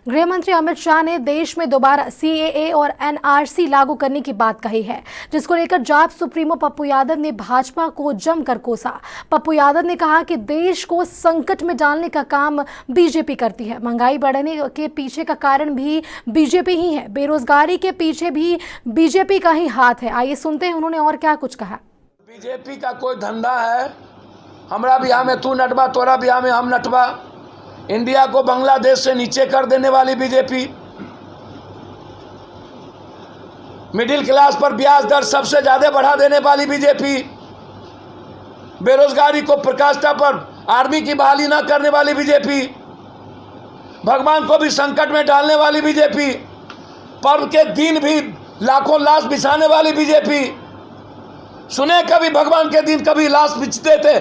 गृह मंत्री अमित शाह ने देश में दोबारा सीएए और एनआरसी लागू करने की बात कही है, जिसको लेकर जाप सुप्रीमो पप्पू यादव ने भाजपा को जमकर कोसा। पप्पू यादव ने कहा कि देश को संकट में डालने का काम बीजेपी करती है। महंगाई बढ़ने के पीछे का कारण भी बीजेपी ही है। बेरोजगारी के पीछे भी बीजेपी का ही हाथ है। आइए सुनते हैं उन्होंने और क्या कुछ कहा। बीजेपी का कोई धंधा है, हमरा बिहार में तू नटवा, तोरा बिहार में हम नटवा। इंडिया को बांग्लादेश से नीचे कर देने वाली बीजेपी, मिडिल क्लास पर ब्याज दर सबसे ज्यादा बढ़ा देने वाली बीजेपी, बेरोजगारी को प्रकाष्ठा पर आर्मी की बहाली न करने वाली बीजेपी, भगवान को भी संकट में डालने वाली बीजेपी, पर्व के दिन भी लाखों लाश बिछाने वाली बीजेपी। सुने कभी भगवान के दिन कभी लाश बिछते थे,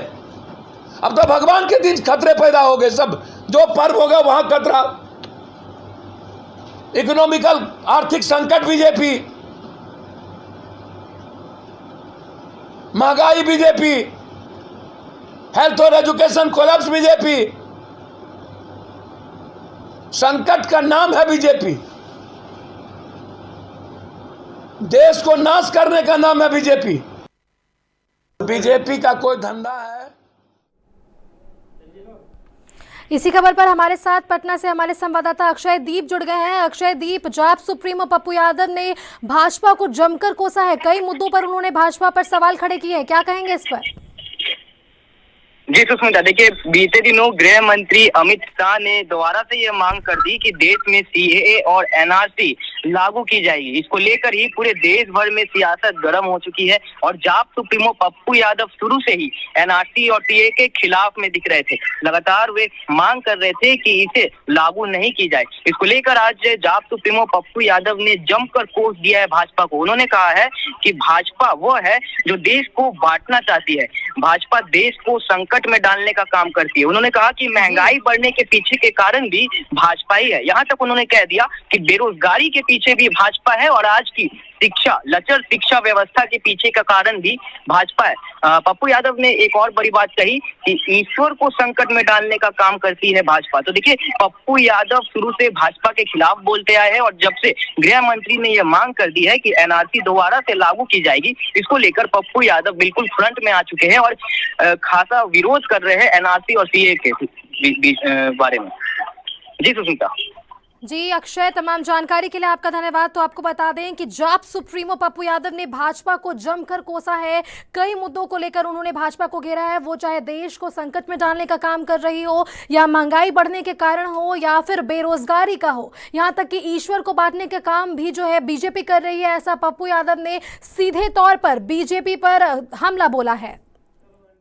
अब तो भगवान के दिन खतरे पैदा हो गए। सब जो पर्व होगा वहां खतरा। इकोनॉमिकल आर्थिक संकट बीजेपी, महंगाई बीजेपी, हेल्थ और एजुकेशन कोलैप्स बीजेपी। संकट का नाम है बीजेपी, देश को नाश करने का नाम है बीजेपी। बीजेपी का कोई धंधा है। इसी खबर पर हमारे साथ पटना से हमारे संवाददाता अक्षय दीप जुड़ गए हैं। अक्षय दीप, जाप सुप्रीमो पप्पू यादव ने भाजपा को जमकर कोसा है। कई मुद्दों पर उन्होंने भाजपा पर सवाल खड़े किए हैं, क्या कहेंगे इस पर? जी सुष्मिता, देखिए बीते दिनों गृह मंत्री अमित शाह ने दोबारा से यह मांग कर दी कि देश में सीएए और एनआरसी लागू की जाएगी। इसको लेकर ही पूरे देश भर में सियासत गर्म हो चुकी है और जाप सुप्रीमो पप्पू यादव शुरू से ही एनआरसी और सीएए के खिलाफ में दिख रहे थे। लगातार वे मांग कर रहे थे कि इसे लागू नहीं की जाए। इसको लेकर आज जाप सुप्रीमो पप्पू यादव ने जमकर कोस दिया है भाजपा को। उन्होंने कहा है कि भाजपा वो है जो देश को बांटना चाहती है, भाजपा देश को संकट में डालने का काम करती है। उन्होंने कहा कि महंगाई बढ़ने के पीछे के कारण भी भाजपा ही है। यहाँ तक उन्होंने कह दिया कि बेरोजगारी के पीछे भी भाजपा है और आज की शिक्षा, लचर शिक्षा व्यवस्था के पीछे का कारण भी भाजपा है। पप्पू यादव ने एक और बड़ी बात कही कि ईश्वर को संकट में डालने का काम करती है भाजपा। तो देखिए, पप्पू यादव शुरू से भाजपा के खिलाफ बोलते आए हैं और जब से गृह मंत्री ने यह मांग कर दी है कि एनआरसी दोबारा से लागू की जाएगी, इसको लेकर पप्पू यादव बिल्कुल फ्रंट में आ चुके हैं और खासा विरोध कर रहे हैं एनआरसी और सीए के बारे में। जी सुष्मिता। जी अक्षय, तमाम जानकारी के लिए आपका धन्यवाद। तो आपको बता दें कि जाप सुप्रीमो पप्पू यादव ने भाजपा को जमकर कोसा है। कई मुद्दों को लेकर उन्होंने भाजपा को घेरा है, वो चाहे देश को संकट में डालने का काम कर रही हो या महंगाई बढ़ने के कारण हो या फिर बेरोजगारी का हो, यहाँ तक कि ईश्वर को बांटने का काम भी जो है बीजेपी कर रही है। ऐसा पप्पू यादव ने सीधे तौर पर बीजेपी पर हमला बोला है।